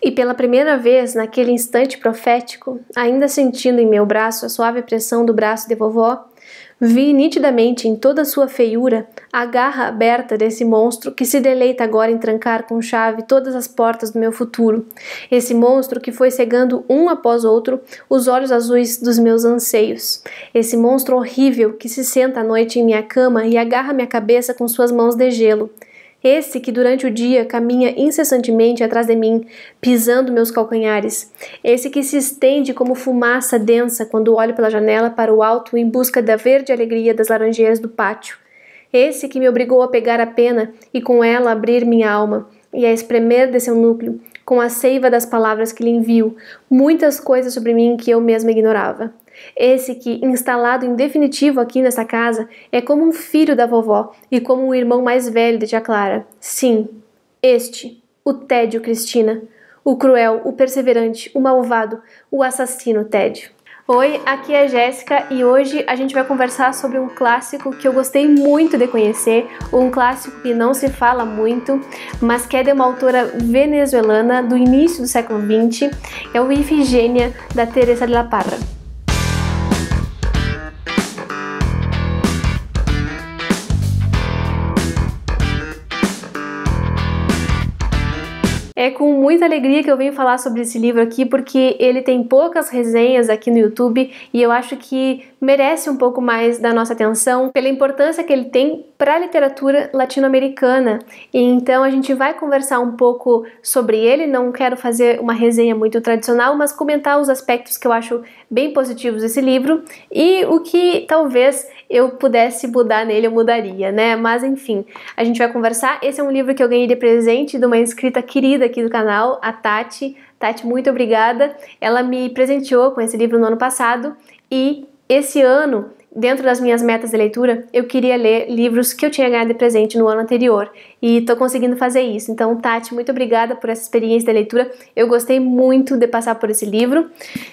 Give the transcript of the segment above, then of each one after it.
E pela primeira vez, naquele instante profético, ainda sentindo em meu braço a suave pressão do braço de vovó, vi nitidamente em toda a sua feiura a garra aberta desse monstro que se deleita agora em trancar com chave todas as portas do meu futuro. Esse monstro que foi cegando um após outro os olhos azuis dos meus anseios. Esse monstro horrível que se senta à noite em minha cama e agarra minha cabeça com suas mãos de gelo. Esse que durante o dia caminha incessantemente atrás de mim, pisando meus calcanhares. Esse que se estende como fumaça densa quando olho pela janela para o alto em busca da verde alegria das laranjeiras do pátio. Esse que me obrigou a pegar a pena e com ela abrir minha alma e a espremer de seu núcleo, com a seiva das palavras que lhe envio, muitas coisas sobre mim que eu mesma ignorava. Esse que, instalado em definitivo aqui nessa casa, é como um filho da vovó e como um irmão mais velho de tia Clara. Sim, este, o tédio, Cristina. O cruel, o perseverante, o malvado, o assassino Tédio. Oi, aqui é a Jéssica e hoje a gente vai conversar sobre um clássico que eu gostei muito de conhecer, um clássico que não se fala muito, mas que é de uma autora venezuelana do início do século XX, é o Ifigênia, da Teresa de la Parra. É com muita alegria que eu venho falar sobre esse livro aqui, porque ele tem poucas resenhas aqui no YouTube e eu acho que merece um pouco mais da nossa atenção pela importância que ele tem para a literatura latino-americana. E então a gente vai conversar um pouco sobre ele, não quero fazer uma resenha muito tradicional, mas comentar os aspectos que eu acho bem positivos desse livro e o que talvez eu pudesse mudar nele, eu mudaria, né? Mas enfim, a gente vai conversar. Esse é um livro que eu ganhei de presente de uma inscrita querida aqui do canal, a Tati. Tati, muito obrigada. Ela me presenteou com esse livro no ano passado e esse ano, dentro das minhas metas de leitura, eu queria ler livros que eu tinha ganhado de presente no ano anterior e tô conseguindo fazer isso. Então, Tati, muito obrigada por essa experiência de leitura. Eu gostei muito de passar por esse livro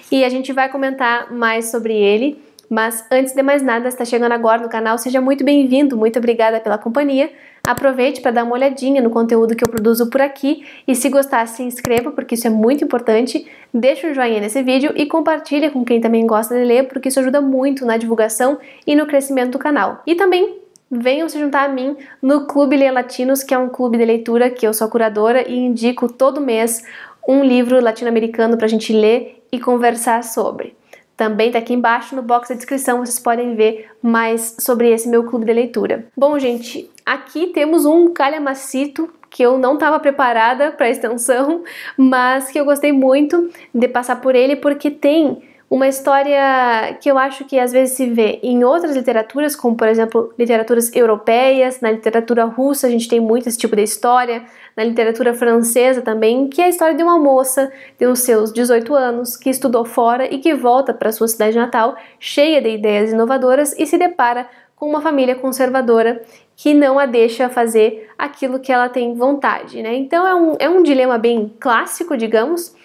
e a gente vai comentar mais sobre ele. Mas antes de mais nada, se está chegando agora no canal, seja muito bem-vindo, muito obrigada pela companhia. Aproveite para dar uma olhadinha no conteúdo que eu produzo por aqui e se gostar, se inscreva, porque isso é muito importante. Deixa um joinha nesse vídeo e compartilha com quem também gosta de ler, porque isso ajuda muito na divulgação e no crescimento do canal. E também venham se juntar a mim no Clube Ler Latinos, que é um clube de leitura que eu sou curadora e indico todo mês um livro latino-americano para a gente ler e conversar sobre. Também está aqui embaixo no box da descrição, vocês podem ver mais sobre esse meu clube de leitura. Bom, gente, aqui temos um calhamacito que eu não estava preparada para a extensão, mas que eu gostei muito de passar por ele porque tem uma história que eu acho que às vezes se vê em outras literaturas, como por exemplo literaturas europeias, na literatura russa a gente tem muito esse tipo de história, na literatura francesa também, que é a história de uma moça de uns seus 18 anos que estudou fora e que volta para sua cidade natal cheia de ideias inovadoras e se depara com uma família conservadora que não a deixa fazer aquilo que ela tem vontade, né? Então é um dilema bem clássico, digamos,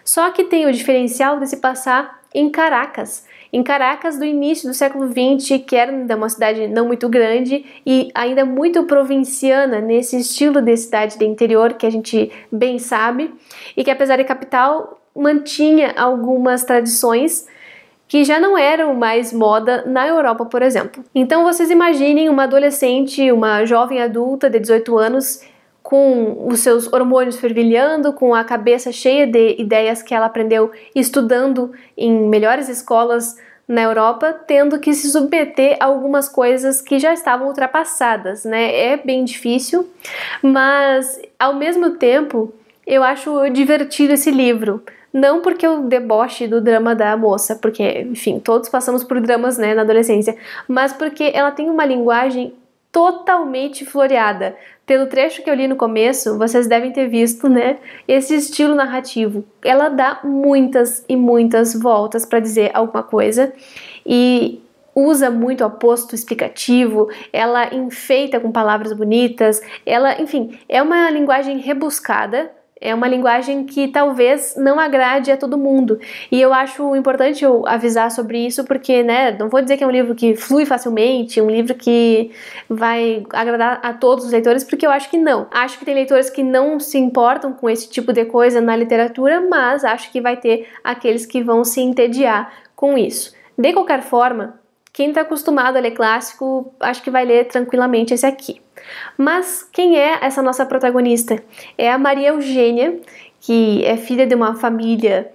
só que tem o diferencial de se passar em Caracas do início do século XX, que era uma cidade não muito grande e ainda muito provinciana nesse estilo de cidade de interior que a gente bem sabe, e que apesar de capital, mantinha algumas tradições que já não eram mais moda na Europa, por exemplo. Então vocês imaginem uma adolescente, uma jovem adulta de 18 anos, com os seus hormônios fervilhando, com a cabeça cheia de ideias que ela aprendeu estudando em melhores escolas na Europa, tendo que se submeter a algumas coisas que já estavam ultrapassadas, né? É bem difícil, mas ao mesmo tempo eu acho divertido esse livro. Não porque eu deboche do drama da moça, porque, enfim, todos passamos por dramas, né, na adolescência, mas porque ela tem uma linguagem totalmente floreada. Pelo trecho que eu li no começo, vocês devem ter visto, né, esse estilo narrativo. Ela dá muitas e muitas voltas para dizer alguma coisa e usa muito aposto explicativo, ela enfeita com palavras bonitas, ela, enfim, é uma linguagem rebuscada. É uma linguagem que talvez não agrade a todo mundo. E eu acho importante eu avisar sobre isso porque, né, não vou dizer que é um livro que flui facilmente, um livro que vai agradar a todos os leitores, porque eu acho que não. Acho que tem leitores que não se importam com esse tipo de coisa na literatura, mas acho que vai ter aqueles que vão se entediar com isso. De qualquer forma, quem está acostumado a ler clássico, acho que vai ler tranquilamente esse aqui. Mas quem é essa nossa protagonista? É a Maria Eugênia, que é filha de uma família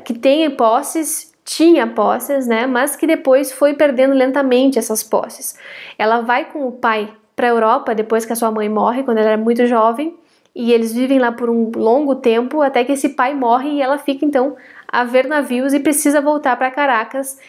que tinha posses, né, mas que depois foi perdendo lentamente essas posses. Ela vai com o pai para a Europa depois que a sua mãe morre, quando ela era muito jovem, e eles vivem lá por um longo tempo até que esse pai morre e ela fica então a ver navios e precisa voltar para Caracas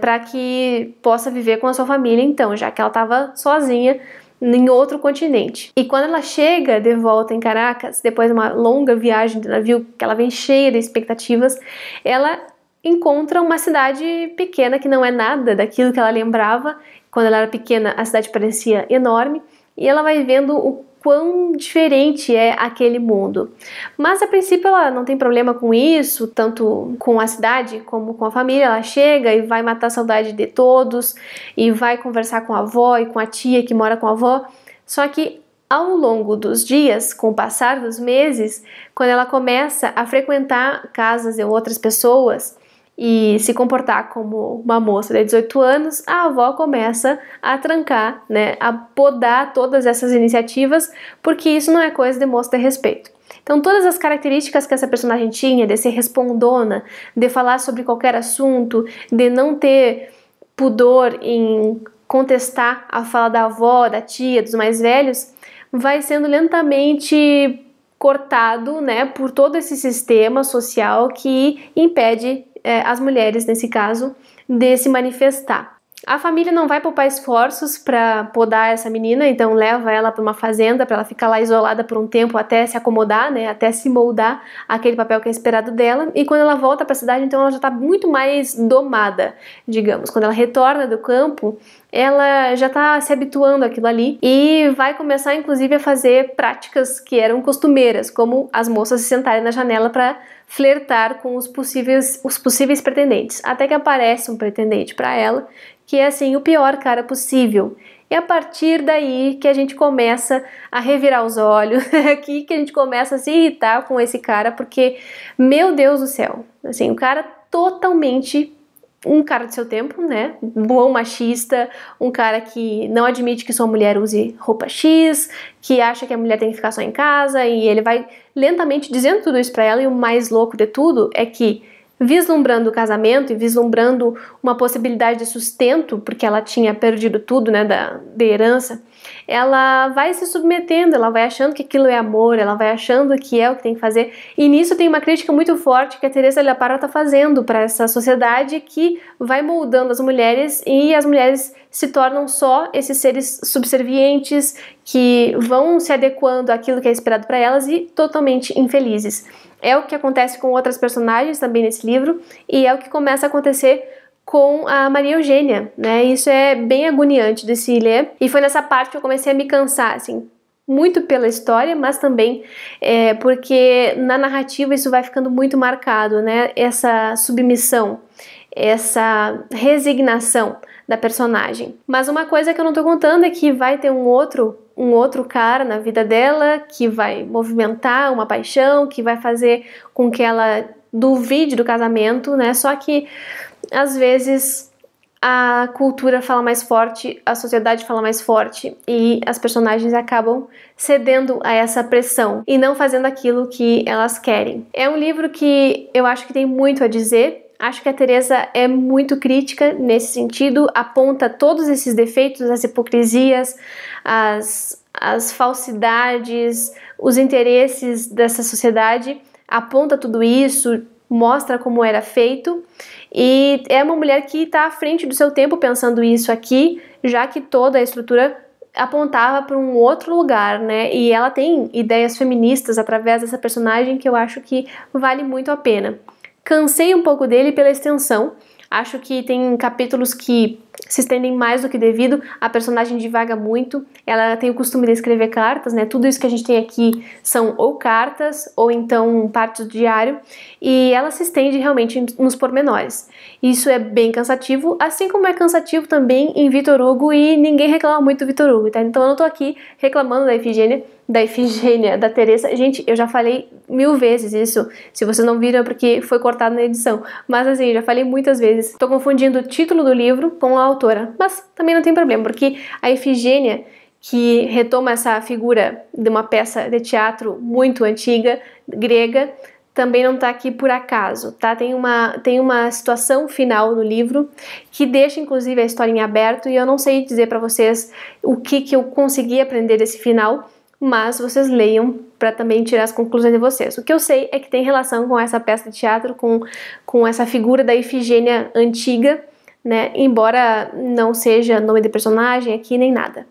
para que possa viver com a sua família então, já que ela estava sozinha em outro continente. E quando ela chega de volta em Caracas, depois de uma longa viagem de navio, que ela vem cheia de expectativas, ela encontra uma cidade pequena que não é nada daquilo que ela lembrava. Quando ela era pequena, a cidade parecia enorme, e ela vai vendo o quão diferente é aquele mundo. Mas a princípio ela não tem problema com isso, tanto com a cidade como com a família. Ela chega e vai matar a saudade de todos e vai conversar com a avó e com a tia que mora com a avó. Só que ao longo dos dias, com o passar dos meses, quando ela começa a frequentar casas de outras pessoas e se comportar como uma moça de 18 anos, a avó começa a trancar, né, a podar todas essas iniciativas, porque isso não é coisa de moça de respeito. Então todas as características que essa personagem tinha, de ser respondona, de falar sobre qualquer assunto, de não ter pudor em contestar a fala da avó, da tia, dos mais velhos, vai sendo lentamente cortado, né, por todo esse sistema social que impede as mulheres, nesse caso, de se manifestar. A família não vai poupar esforços para podar essa menina, então leva ela para uma fazenda para ela ficar lá isolada por um tempo até se acomodar, né, até se moldar aquele papel que é esperado dela. E quando ela volta para a cidade, então ela já está muito mais domada, digamos. Quando ela retorna do campo, ela já está se habituando àquilo ali e vai começar, inclusive, a fazer práticas que eram costumeiras, como as moças se sentarem na janela para flertar com os possíveis pretendentes. Até que aparece um pretendente para ela, que é assim o pior cara possível. E a partir daí que a gente começa a revirar os olhos, é aqui que a gente começa a se irritar com esse cara, porque, meu Deus do céu, assim, o cara totalmente um cara do seu tempo, né, um bom machista, um cara que não admite que sua mulher use roupa X, que acha que a mulher tem que ficar só em casa, e ele vai lentamente dizendo tudo isso pra ela, e o mais louco de tudo é que, vislumbrando o casamento e vislumbrando uma possibilidade de sustento, porque ela tinha perdido tudo, né, de herança, ela vai se submetendo, ela vai achando que aquilo é amor, ela vai achando que é o que tem que fazer, e nisso tem uma crítica muito forte que a Teresa de la Parra está fazendo para essa sociedade que vai moldando as mulheres, e as mulheres se tornam só esses seres subservientes que vão se adequando àquilo que é esperado para elas e totalmente infelizes. É o que acontece com outras personagens também nesse livro, e é o que começa a acontecer com a Maria Eugênia, né? Isso é bem agoniante de se ler, e foi nessa parte que eu comecei a me cansar, assim, muito pela história, mas também porque na narrativa isso vai ficando muito marcado, né? Essa submissão, essa resignação da personagem. Mas uma coisa que eu não tô contando é que vai ter um outro cara na vida dela que vai movimentar uma paixão, que vai fazer com que ela duvide do casamento, né? Só que às vezes a cultura fala mais forte, a sociedade fala mais forte e as personagens acabam cedendo a essa pressão e não fazendo aquilo que elas querem. É um livro que eu acho que tem muito a dizer. Acho que a Teresa é muito crítica nesse sentido, aponta todos esses defeitos, as hipocrisias, as falsidades, os interesses dessa sociedade, aponta tudo isso, mostra como era feito, e é uma mulher que está à frente do seu tempo pensando isso aqui, já que toda a estrutura apontava para um outro lugar, né? E ela tem ideias feministas através dessa personagem que eu acho que vale muito a pena. Cansei um pouco dele pela extensão, Acho que tem capítulos que se estendem mais do que devido, a personagem divaga muito, ela tem o costume de escrever cartas, né? Tudo isso que a gente tem aqui são ou cartas ou então partes do diário, e ela se estende realmente nos pormenores. Isso é bem cansativo, assim como é cansativo também em Victor Hugo, e ninguém reclama muito do Victor Hugo, tá? Então eu não tô aqui reclamando da Ifigênia, da Teresa. Gente, eu já falei 1000 vezes isso. Se vocês não viram é porque foi cortado na edição. Mas assim, já falei muitas vezes. Tô confundindo o título do livro com a autora. Mas também não tem problema, porque a Ifigênia, que retoma essa figura de uma peça de teatro muito antiga, grega, também não tá aqui por acaso, tá? Tem uma situação final no livro que deixa, inclusive, a história em aberto, e eu não sei dizer pra vocês o que eu consegui aprender desse final, mas vocês leiam para também tirar as conclusões de vocês. O que eu sei é que tem relação com essa peça de teatro, com essa figura da Ifigênia antiga, né? Embora não seja nome de personagem aqui nem nada.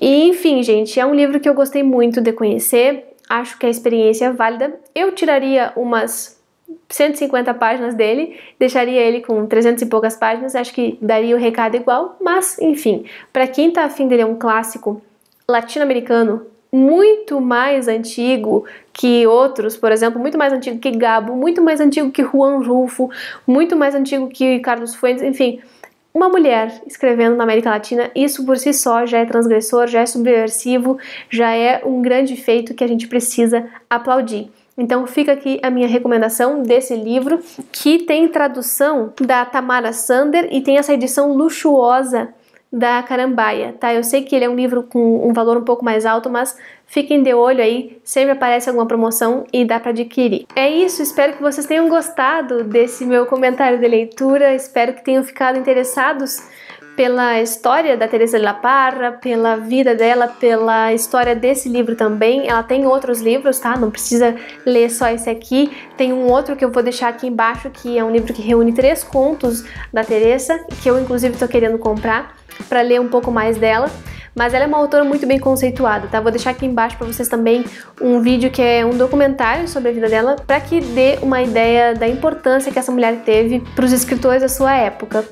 E, enfim, gente, é um livro que eu gostei muito de conhecer. Acho que a experiência é válida. Eu tiraria umas 150 páginas dele, deixaria ele com 300 e poucas páginas, acho que daria o recado igual, mas, enfim, para quem tá afim de ler um clássico latino-americano, muito mais antigo que outros, por exemplo, muito mais antigo que Gabo, muito mais antigo que Juan Rulfo, muito mais antigo que Carlos Fuentes, enfim, uma mulher escrevendo na América Latina, isso por si só já é transgressor, já é subversivo, já é um grande feito que a gente precisa aplaudir. Então fica aqui a minha recomendação desse livro, que tem tradução da Tamara Sander e tem essa edição luxuosa da Carambaia, tá? Eu sei que ele é um livro com um valor um pouco mais alto, mas fiquem de olho aí, sempre aparece alguma promoção e dá para adquirir. É isso, espero que vocês tenham gostado desse meu comentário de leitura, espero que tenham ficado interessados pela história da Teresa de la Parra, pela vida dela, pela história desse livro também. Ela tem outros livros, tá? Não precisa ler só esse aqui. Tem um outro que eu vou deixar aqui embaixo, que é um livro que reúne 3 contos da Teresa, que eu inclusive tô querendo comprar para ler um pouco mais dela. Mas ela é uma autora muito bem conceituada, tá? Vou deixar aqui embaixo para vocês também um vídeo que é um documentário sobre a vida dela, para que dê uma ideia da importância que essa mulher teve para os escritores da sua época.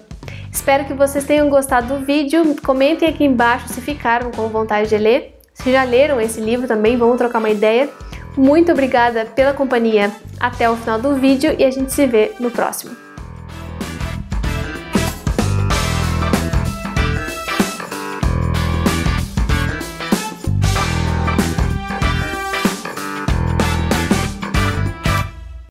Espero que vocês tenham gostado do vídeo, comentem aqui embaixo se ficaram com vontade de ler, se já leram esse livro também, vamos trocar uma ideia. Muito obrigada pela companhia até o final do vídeo e a gente se vê no próximo.